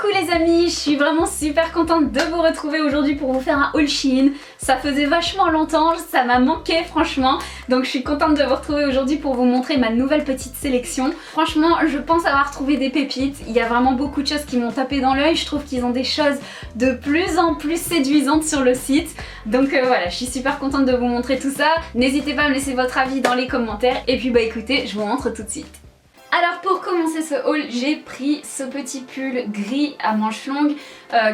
Coucou les amis, je suis vraiment super contente de vous retrouver aujourd'hui pour vous faire un haul Shein. Ça faisait vachement longtemps, ça m'a manqué franchement. Donc je suis contente de vous retrouver aujourd'hui pour vous montrer ma nouvelle petite sélection. Franchement, je pense avoir trouvé des pépites. Il y a vraiment beaucoup de choses qui m'ont tapé dans l'œil. Je trouve qu'ils ont des choses de plus en plus séduisantes sur le site. Donc voilà, je suis super contente de vous montrer tout ça. N'hésitez pas à me laisser votre avis dans les commentaires. Et puis bah écoutez, je vous montre tout de suite. Alors pour commencer ce haul, j'ai pris ce petit pull gris à manches longues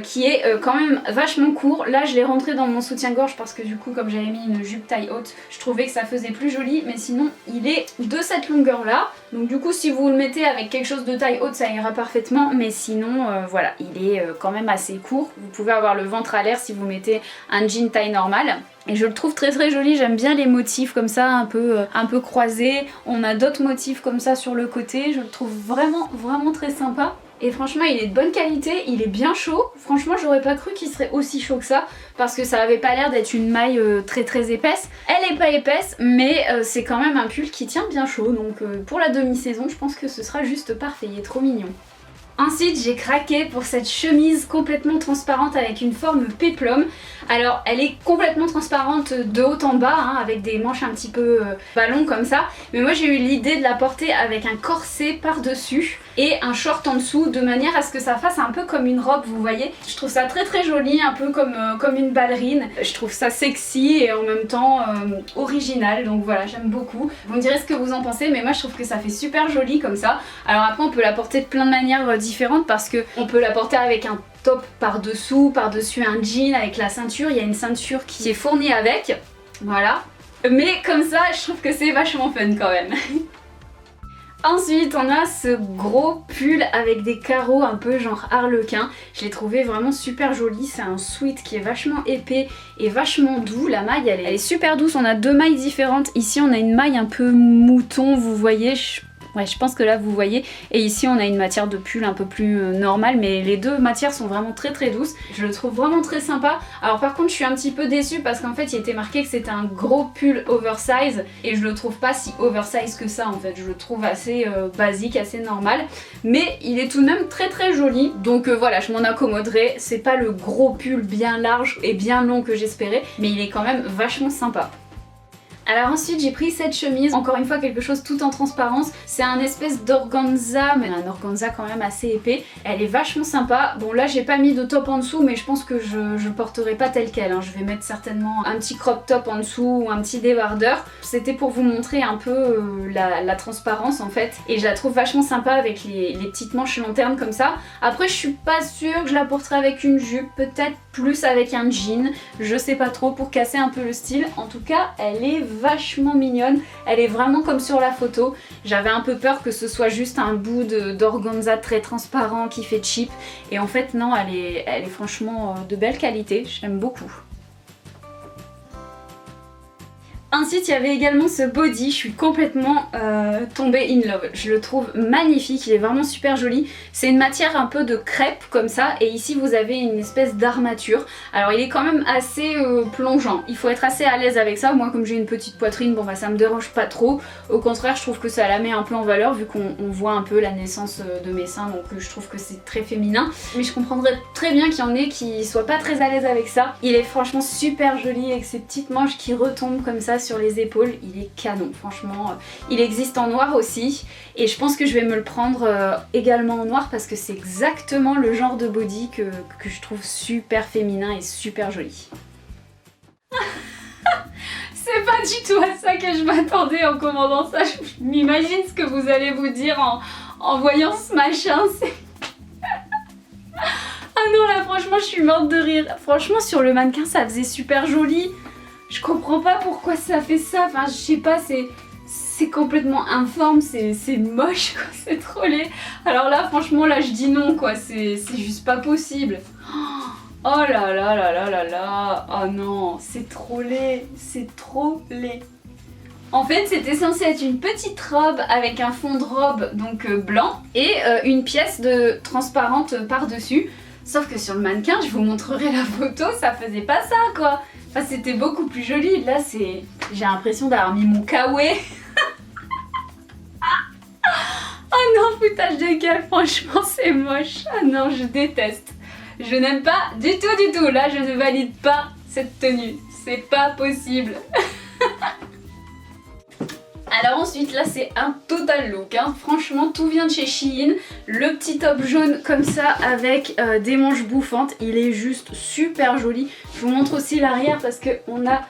qui est quand même vachement court. Là je l'ai rentré dans mon soutien-gorge parce que du coup comme j'avais mis une jupe taille haute, je trouvais que ça faisait plus joli, mais sinon il est de cette longueur là. Donc du coup si vous le mettez avec quelque chose de taille haute ça ira parfaitement, mais sinon voilà, il est quand même assez court. Vous pouvez avoir le ventre à l'air si vous mettez un jean taille normale. Et je le trouve très très joli, j'aime bien les motifs comme ça un peu croisés. On a d'autres motifs comme ça sur le côté, je le trouve vraiment très sympa. Et franchement il est de bonne qualité, il est bien chaud. Franchement j'aurais pas cru qu'il serait aussi chaud que ça parce que ça avait pas l'air d'être une maille très épaisse. Elle est pas épaisse mais c'est quand même un pull qui tient bien chaud. Donc pour la demi-saison je pense que ce sera juste parfait, il est trop mignon. Ensuite j'ai craqué pour cette chemise complètement transparente avec une forme péplum. Alors elle est complètement transparente de haut en bas hein, avec des manches un petit peu ballon comme ça. Mais moi j'ai eu l'idée de la porter avec un corset par dessus et un short en dessous de manière à ce que ça fasse un peu comme une robe, vous voyez. Je trouve ça très joli, un peu comme une ballerine. Je trouve ça sexy et en même temps original, donc voilà, j'aime beaucoup. Vous me direz ce que vous en pensez, mais moi je trouve que ça fait super joli comme ça. Alors après on peut la porter de plein de manières différentes parce que on peut la porter avec un top par-dessous un jean avec la ceinture, il y a une ceinture qui est fournie avec, voilà. Mais comme ça je trouve que c'est vachement fun quand même. Ensuite on a ce gros pull avec des carreaux un peu genre harlequin. Je l'ai trouvé vraiment super joli, c'est un sweat qui est vachement épais et vachement doux. La maille elle est super douce, on a deux mailles différentes. Ici on a une maille un peu mouton, vous voyez, ouais, je pense que là vous voyez, et ici on a une matière de pull un peu plus normale, mais les deux matières sont vraiment très douces. Je le trouve vraiment très sympa. Alors par contre je suis un petit peu déçue parce qu'en fait il était marqué que c'était un gros pull oversize et je le trouve pas si oversize que ça en fait. Je le trouve assez basique, assez normal, mais il est tout de même très joli. Donc voilà, je m'en accommoderai. C'est pas le gros pull bien large et bien long que j'espérais, mais il est quand même vachement sympa. Alors ensuite j'ai pris cette chemise, encore une fois quelque chose tout en transparence. C'est un espèce d'organza, mais un organza quand même assez épais. Elle est vachement sympa. Bon là j'ai pas mis de top en dessous, mais je pense que je porterai pas tel quel hein. Je vais mettre certainement un petit crop top en dessous ou un petit débardeur. C'était pour vous montrer un peu la transparence en fait. Et je la trouve vachement sympa avec les petites manches lanternes comme ça. Après je suis pas sûre que je la porterai avec une jupe, peut-être plus avec un jean. Je sais pas trop, pour casser un peu le style. En tout cas elle est vachement mignonne, elle est vraiment comme sur la photo. J'avais un peu peur que ce soit juste un bout d'organza très transparent qui fait cheap, et en fait non, elle est franchement de belle qualité, j'aime beaucoup. Ensuite il y avait également ce body, je suis complètement tombée in love. Je le trouve magnifique, il est vraiment super joli. C'est une matière un peu de crêpe comme ça, et ici vous avez une espèce d'armature. Alors il est quand même assez plongeant, il faut être assez à l'aise avec ça. Moi comme j'ai une petite poitrine, bon bah ça me dérange pas trop. Au contraire je trouve que ça la met un peu en valeur vu qu'on voit un peu la naissance de mes seins, donc je trouve que c'est très féminin. Mais je comprendrais très bien qu'il y en ait qui soient pas très à l'aise avec ça. Il est franchement super joli avec ses petites manches qui retombent comme ça sur les épaules, il est canon franchement. Il existe en noir aussi et je pense que je vais me le prendre également en noir parce que c'est exactement le genre de body que je trouve super féminin et super joli. C'est pas du tout à ça que je m'attendais en commandant ça. Je m'imagine ce que vous allez vous dire en voyant ce machin. Ah non là franchement je suis morte de rire. Franchement sur le mannequin ça faisait super joli. Je comprends pas pourquoi ça fait ça, enfin je sais pas, c'est complètement informe, c'est moche quoi, c'est trop laid. Alors là franchement là je dis non quoi, c'est juste pas possible. Oh là là là là là là, oh non, c'est trop laid, c'est trop laid. En fait c'était censé être une petite robe avec un fond de robe donc blanc et une pièce de transparente par dessus. Sauf que sur le mannequin, je vous montrerai la photo, ça faisait pas ça quoi. Enfin c'était beaucoup plus joli, là c'est... J'ai l'impression d'avoir mis mon kawaii. Oh non, foutage de gueule, franchement c'est moche. Ah non, je déteste. Je n'aime pas du tout. Là, je ne valide pas cette tenue. C'est pas possible. Alors ensuite, là, c'est un total look. Hein. Franchement, tout vient de chez Shein. Le petit top jaune comme ça avec des manches bouffantes. Il est juste super joli. Je vous montre aussi l'arrière parce qu'on a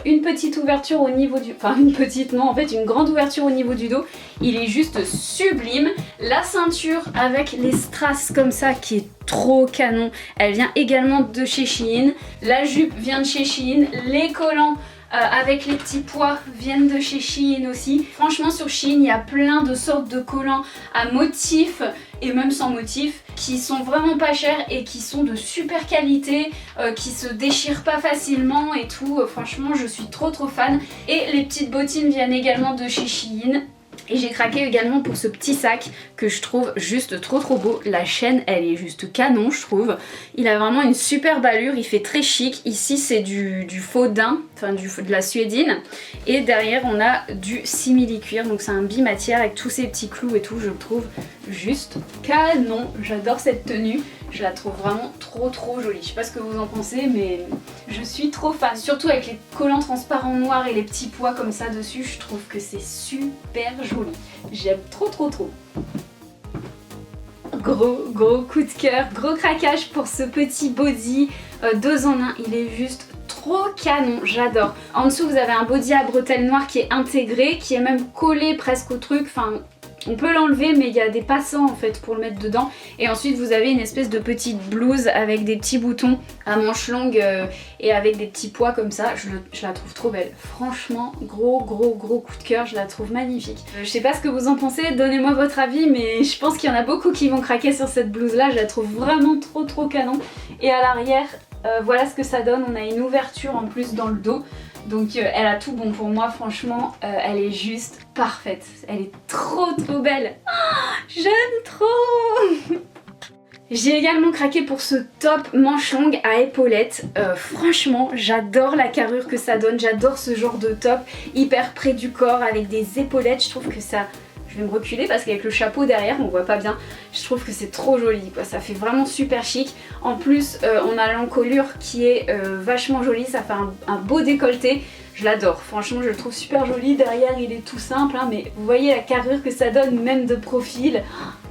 une petite ouverture au niveau du... Enfin, une petite, non, en fait, une grande ouverture au niveau du dos. Il est juste sublime. La ceinture avec les strass comme ça qui est trop canon. Elle vient également de chez Shein. La jupe vient de chez Shein. Les collants avec les petits pois viennent de chez Shein aussi. Franchement, sur Shein, il y a plein de sortes de collants à motifs et même sans motif qui sont vraiment pas chers et qui sont de super qualité, qui se déchirent pas facilement et tout. Franchement, je suis trop fan. Et les petites bottines viennent également de chez Shein. Et j'ai craqué également pour ce petit sac que je trouve juste trop beau. La chaîne, elle est juste canon, je trouve. Il a vraiment une superbe allure, il fait très chic. Ici, c'est du faux daim, enfin de la suédine. Et derrière, on a du simili-cuir. Donc c'est un bimatière avec tous ces petits clous et tout. Je le trouve juste canon. J'adore cette tenue. Je la trouve vraiment trop jolie. Je sais pas ce que vous en pensez, mais je suis trop fan. Surtout avec les collants transparents noirs et les petits pois comme ça dessus, je trouve que c'est super joli. J'aime trop. Gros coup de cœur, gros craquage pour ce petit body 2 en 1. Il est juste trop canon, j'adore. En dessous, vous avez un body à bretelles noires qui est intégré, qui est même collé presque au truc. Enfin, on peut l'enlever, mais il y a des passants en fait pour le mettre dedans. Et ensuite, vous avez une espèce de petite blouse avec des petits boutons à manches longues et avec des petits pois comme ça. Je la trouve trop belle. Franchement, gros coup de cœur, je la trouve magnifique. Je sais pas ce que vous en pensez, donnez-moi votre avis, mais je pense qu'il y en a beaucoup qui vont craquer sur cette blouse là. Je la trouve vraiment trop canon. Et à l'arrière, voilà ce que ça donne. On a une ouverture en plus dans le dos. Donc elle a tout bon pour moi, franchement, elle est juste parfaite. Elle est trop belle. Oh, j'aime trop. J'ai également craqué pour ce top manche longue à épaulettes. Franchement, j'adore la carrure que ça donne. J'adore ce genre de top hyper près du corps avec des épaulettes. Je trouve que ça... Je vais me reculer parce qu'avec le chapeau derrière, on voit pas bien. Je trouve que c'est trop joli, quoi. Ça fait vraiment super chic. En plus, on a l'encolure qui est vachement jolie. Ça fait un beau décolleté. Je l'adore. Franchement, je le trouve super joli. Derrière, il est tout simple, hein, mais vous voyez la carrure que ça donne, même de profil.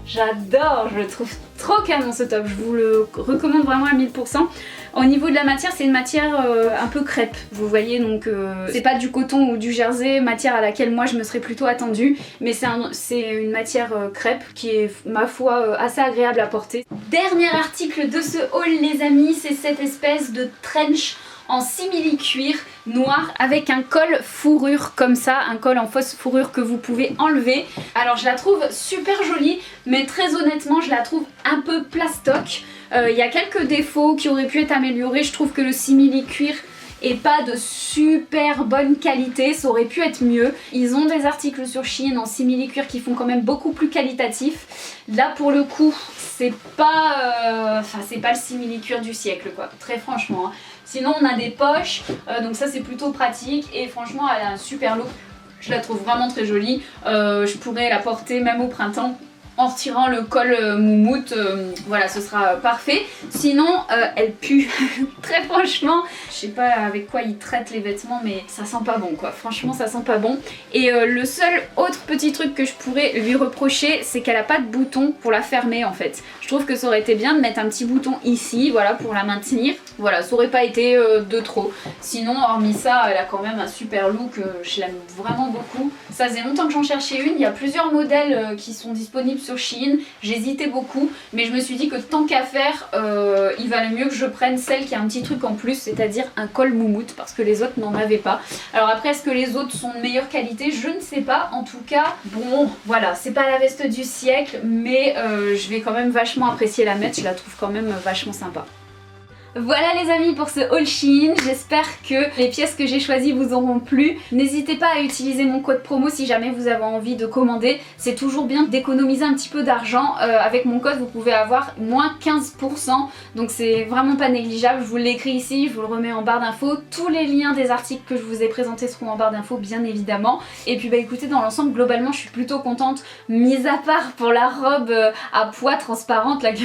J'adore, je le trouve trop canon ce top. Je vous le recommande vraiment à 1000%. Au niveau de la matière, c'est une matière un peu crêpe, vous voyez, donc c'est pas du coton ou du jersey, matière à laquelle moi je me serais plutôt attendue, mais c'est une matière crêpe qui est, ma foi, assez agréable à porter. Dernier article de ce haul, les amis, c'est cette espèce de trench en simili-cuir noir avec un col fourrure comme ça, un col en fausse fourrure que vous pouvez enlever. Alors je la trouve super jolie, mais très honnêtement je la trouve un peu plastoc. Il y a quelques défauts qui auraient pu être améliorés. Je trouve que le simili-cuir est pas de super bonne qualité, ça aurait pu être mieux. Ils ont des articles sur Shein en simili-cuir qui font quand même beaucoup plus qualitatif. Là pour le coup, c'est pas c'est pas le simili-cuir du siècle, quoi, très franchement. Hein. Sinon on a des poches, donc ça c'est plutôt pratique et franchement elle a un super look. Je la trouve vraiment très jolie. Je pourrais la porter même au printemps en retirant le col moumoute, voilà, ce sera parfait. Sinon, elle pue, très franchement. Je sais pas avec quoi ils traitent les vêtements, mais ça sent pas bon, quoi. Franchement, ça sent pas bon. Et le seul autre petit truc que je pourrais lui reprocher, c'est qu'elle a pas de bouton pour la fermer, en fait. Je trouve que ça aurait été bien de mettre un petit bouton ici, voilà, pour la maintenir. Voilà, ça aurait pas été de trop. Sinon, hormis ça, elle a quand même un super look, je l'aime vraiment beaucoup. Ça faisait longtemps que j'en cherchais une, il y a plusieurs modèles qui sont disponibles sur Shein. J'hésitais beaucoup, mais je me suis dit que tant qu'à faire, il valait mieux que je prenne celle qui a un petit truc en plus, c'est-à-dire un col moumoute, parce que les autres n'en avaient pas. Alors après, est-ce que les autres sont de meilleure qualité? Je ne sais pas. En tout cas, bon, voilà, c'est pas la veste du siècle, mais je vais quand même vachement apprécier la mettre. Je la trouve quand même vachement sympa. Voilà les amis pour ce haul Shein, j'espère que les pièces que j'ai choisies vous auront plu. N'hésitez pas à utiliser mon code promo si jamais vous avez envie de commander. C'est toujours bien d'économiser un petit peu d'argent. Avec mon code vous pouvez avoir moins 15%, donc c'est vraiment pas négligeable. Je vous l'ai écrit ici, je vous le remets en barre d'infos. Tous les liens des articles que je vous ai présentés seront en barre d'infos bien évidemment. Et puis bah écoutez, dans l'ensemble globalement je suis plutôt contente, mis à part pour la robe à pois transparente là que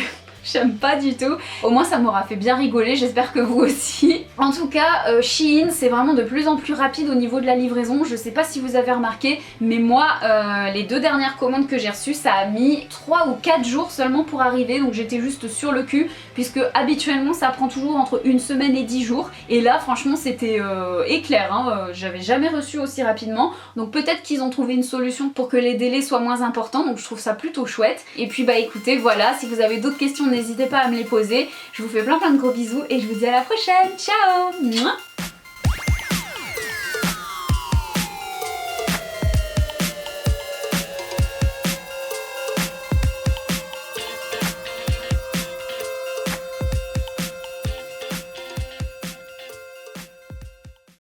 j'aime pas du tout. Au moins ça m'aura fait bien rigoler, j'espère que vous aussi. En tout cas, Shein c'est vraiment de plus en plus rapide au niveau de la livraison. Je sais pas si vous avez remarqué, mais moi les 2 dernières commandes que j'ai reçues, ça a mis 3 ou 4 jours seulement pour arriver. Donc j'étais juste sur le cul, puisque habituellement ça prend toujours entre 1 semaine et 10 jours. Et là franchement c'était éclair, hein. J'avais jamais reçu aussi rapidement. Donc peut-être qu'ils ont trouvé une solution pour que les délais soient moins importants. Donc je trouve ça plutôt chouette. Et puis bah écoutez, voilà, si vous avez d'autres questions, n'hésitez pas à me les poser. Je vous fais plein de gros bisous et je vous dis à la prochaine. Ciao. Mouah.